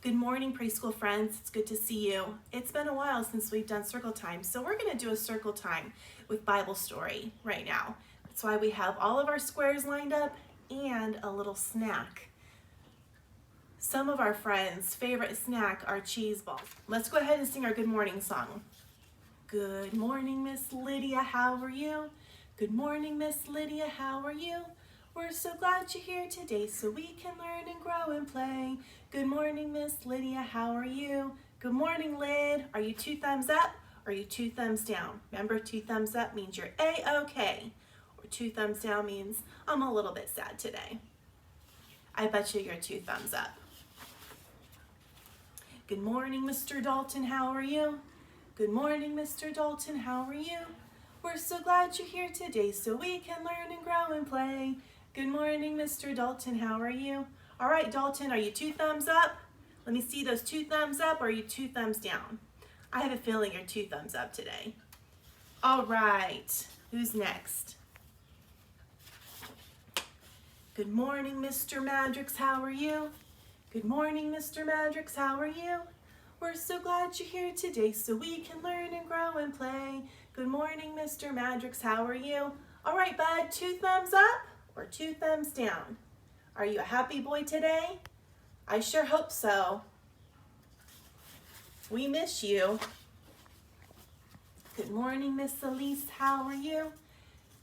Good morning, preschool friends. It's good to see you. It's been a while since we've done circle time, so we're going to do a circle time with Bible story right now. That's why we have all of our squares lined up and a little snack. Some of our friends' favorite snack are cheese balls. Let's go ahead and sing our good morning song. Good morning, Miss Lydia, how are you? Good morning, Miss Lydia, how are you? We're so glad you're here today so we can learn and grow and play. Good morning, Miss Lydia, how are you? Good morning, Lyd. Are you 2 thumbs up or are you 2 thumbs down? Remember, 2 thumbs up means you're A-OK, or 2 thumbs down means I'm a little bit sad today. I bet you're 2 thumbs up. Good morning, Mr. Dalton, how are you? Good morning, Mr. Dalton, how are you? We're so glad you're here today so we can learn and grow and play. Good morning, Mr. Dalton, how are you? All right, Dalton, are you 2 thumbs up? Let me see those 2 thumbs up, or are you 2 thumbs down? I have a feeling you're 2 thumbs up today. All right, who's next? Good morning, Mr. Madrix, how are you? Good morning, Mr. Madrix, how are you? We're so glad you're here today so we can learn and grow and play. Good morning, Mr. Madrix, how are you? All right, bud, 2 thumbs up or 2 thumbs down? Are you a happy boy today? I sure hope so. We miss you. Good morning, Miss Elise, how are you?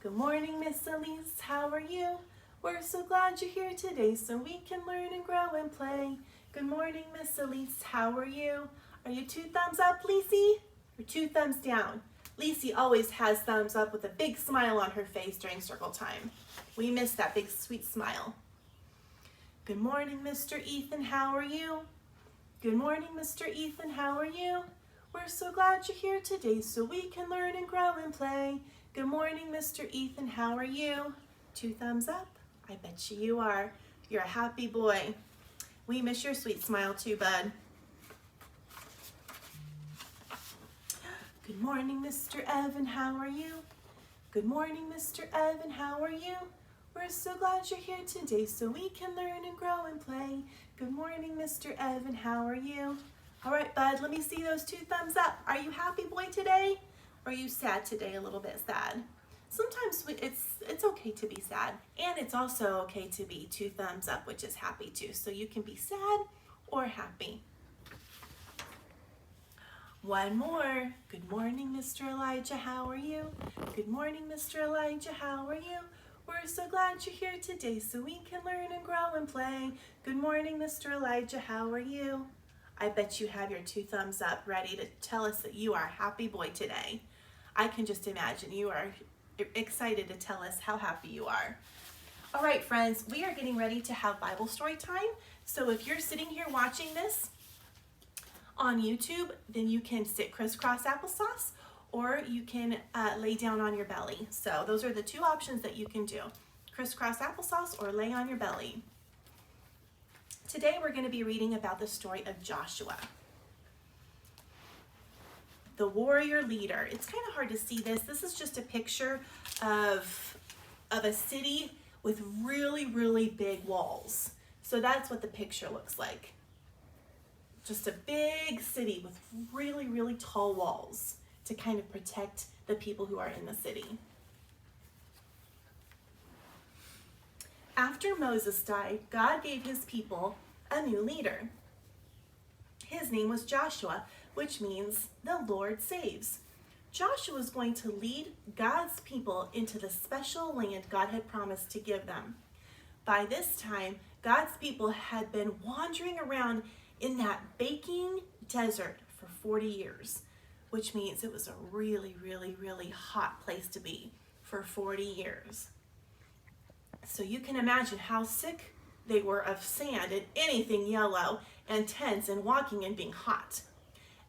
Good morning, Miss Elise, how are you? We're so glad you're here today so we can learn and grow and play. Good morning, Miss Elise, how are you? Are you 2 thumbs up, Lacey, or 2 thumbs down? Lacey always has thumbs up with a big smile on her face during circle time. We miss that big sweet smile. Good morning, Mr. Ethan, how are you? Good morning, Mr. Ethan, how are you? We're so glad you're here today so we can learn and grow and play. Good morning, Mr. Ethan, how are you? 2 thumbs up? I bet you are. You're a happy boy. We miss your sweet smile too, bud. Good morning, Mr. Evan, how are you? Good morning, Mr. Evan, how are you? We're so glad you're here today so we can learn and grow and play. Good morning, Mr. Evan, how are you? All right, bud, let me see those 2 thumbs up. Are you happy boy today? Or are you sad today, a little bit sad? Sometimes it's okay to be sad, and it's also okay to be 2 thumbs up, which is happy too. So you can be sad or happy. One more. Good morning, Mr. Elijah, how are you? Good morning, Mr. Elijah, how are you? We're so glad you're here today so we can learn and grow and play. Good morning, Mr. Elijah, how are you? I bet you have your 2 thumbs up ready to tell us that you are a happy boy today. I can just imagine you are excited to tell us how happy you are. All right, friends, we are getting ready to have Bible story time. So if you're sitting here watching this on YouTube, then you can sit crisscross applesauce, or you can lay down on your belly. So those are the 2 options that you can do. Crisscross applesauce or lay on your belly. Today we're going to be reading about the story of Joshua, the warrior leader. It's kind of hard to see this. This is just a picture of a city with really, really big walls. So that's what the picture looks like. Just a big city with really, really tall walls to kind of protect the people who are in the city. After Moses died, God gave his people a new leader. His name was Joshua, which means the Lord saves. Joshua was going to lead God's people into the special land God had promised to give them. By this time, God's people had been wandering around in that baking desert for 40 years, which means it was a really, really, really hot place to be for 40 years. So you can imagine how sick they were of sand and anything yellow and tense and walking and being hot,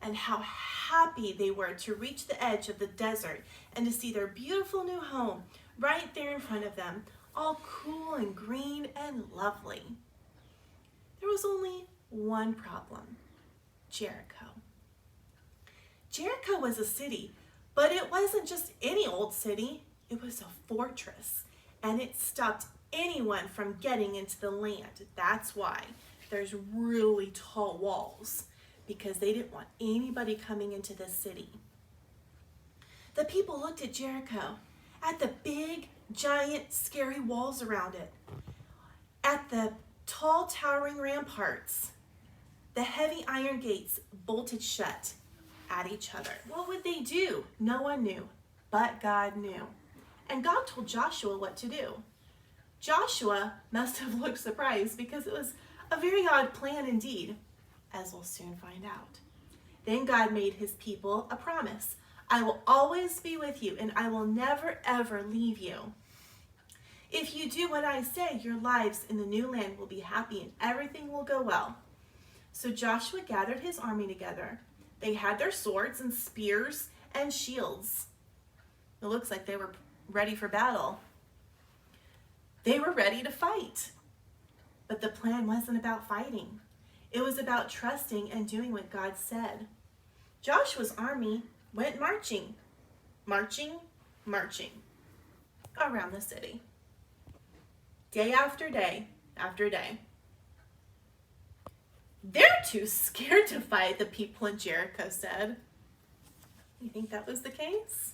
and how happy they were to reach the edge of the desert and to see their beautiful new home right there in front of them, all cool and green and lovely. There was only one problem: Jericho. Jericho was a city, but it wasn't just any old city. It was a fortress, and it stopped anyone from getting into the land. That's why there's really tall walls because they didn't want anybody coming into the city. The people looked at Jericho, at the big, giant, scary walls around it, at the tall, towering ramparts, the heavy iron gates bolted shut at each other. What would they do? No one knew, but God knew. And God told Joshua what to do. Joshua must have looked surprised because it was a very odd plan indeed, as we'll soon find out. Then God made his people a promise. I will always be with you, and I will never, ever leave you. If you do what I say, your lives in the new land will be happy and everything will go well. So Joshua gathered his army together. They had their swords and spears and shields. It looks like they were ready for battle. They were ready to fight. But the plan wasn't about fighting. It was about trusting and doing what God said. Joshua's army went marching around the city. Day after day after day. They're too scared to fight, the people in Jericho said. You think that was the case?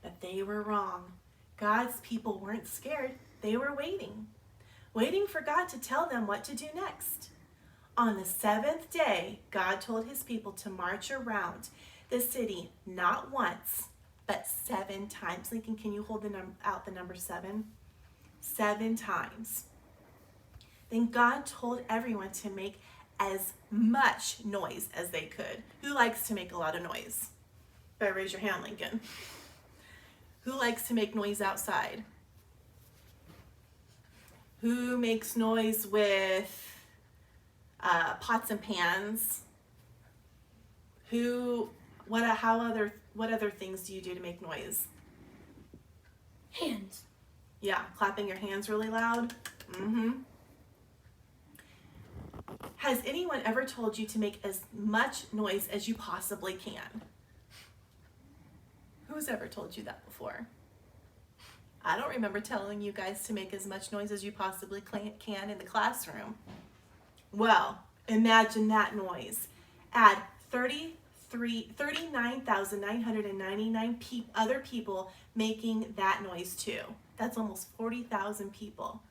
But they were wrong. God's people weren't scared. They were waiting for God to tell them what to do next. On the seventh day, God told his people to march around the city not once, but 7 times. Lincoln, can you hold out the number 7? 7 times. Then God told everyone to make as much noise as they could. Who likes to make a lot of noise? Better raise your hand, Lincoln. Who likes to make noise outside? Who makes noise with pots and pans? What other things do you do to make noise? Hands. Yeah, clapping your hands really loud. Has anyone ever told you to make as much noise as you possibly can? Who's ever told you that before? I don't remember telling you guys to make as much noise as you possibly can in the classroom. Well, imagine that noise. Add 39,999 other people making that noise too. That's almost 40,000 people.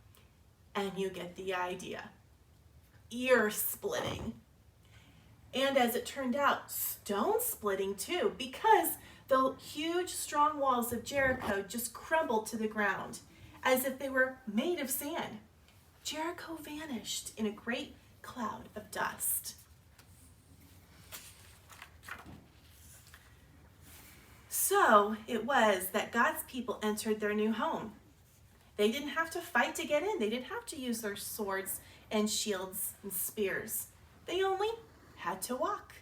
And you get the idea. Ear splitting. And as it turned out, stone splitting too, because the huge, strong walls of Jericho just crumbled to the ground as if they were made of sand. Jericho vanished in a great cloud of dust. So it was that God's people entered their new home. They didn't have to fight to get in. They didn't have to use their swords and shields and spears. They only had to walk.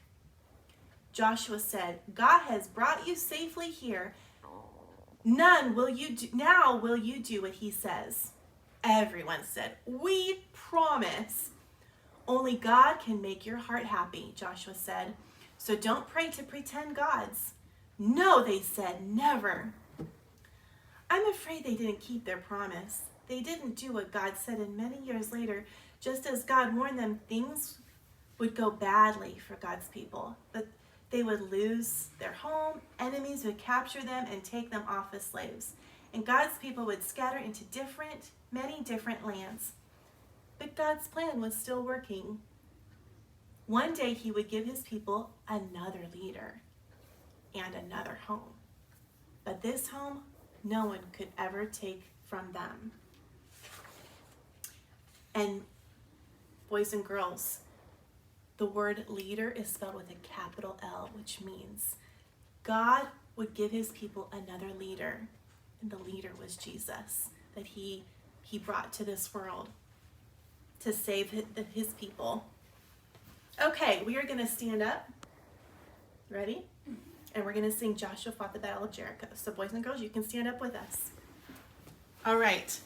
Joshua said, God has brought you safely here. Now will you do what he says? Everyone said, we promise. Only God can make your heart happy, Joshua said. So don't pray to pretend gods. No, they said, never. I'm afraid they didn't keep their promise. They didn't do what God said, and many years later, just as God warned them, things would go badly for God's people. But they would lose their home, enemies would capture them and take them off as slaves. And God's people would scatter into many different lands. But God's plan was still working. One day he would give his people another leader and another home. But this home, no one could ever take from them. And boys and girls, the word leader is spelled with a capital L, which means God would give his people another leader. And the leader was Jesus, that he brought to this world to save his people. Okay, we are going to stand up. Ready? And we're going to sing Joshua Fought the Battle of Jericho. So boys and girls, you can stand up with us. All right.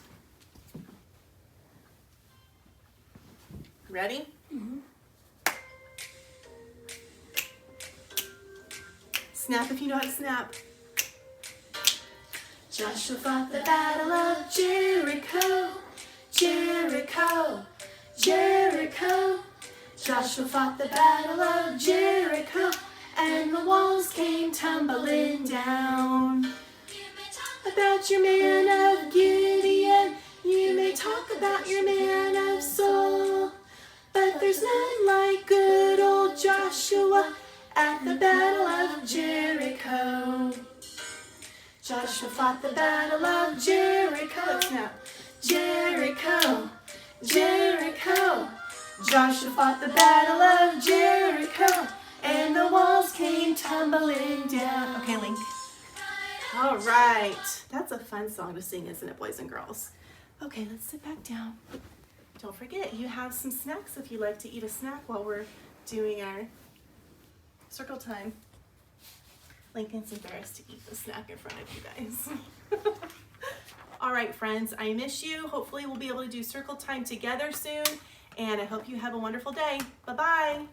Ready? Mm-hmm. Snap if you know how to snap. Joshua fought the battle of Jericho. Jericho, Jericho. Joshua fought the battle of Jericho, and the walls came tumbling down. About your man of Gideon, you may talk about your man of Saul, but there's none like good old Joshua at the battle of Jericho. Joshua fought the battle of Jericho. Now, Jericho, Jericho. Joshua fought the battle of Jericho, and the walls came tumbling down. Okay, Linc. All right. That's a fun song to sing, isn't it, boys and girls? Okay, let's sit back down. Don't forget, you have some snacks if you like to eat a snack while we're doing our circle time. Lincoln's embarrassed to eat the snack in front of you guys. All right, friends, I miss you. Hopefully we'll be able to do circle time together soon, and I hope you have a wonderful day. Bye-bye.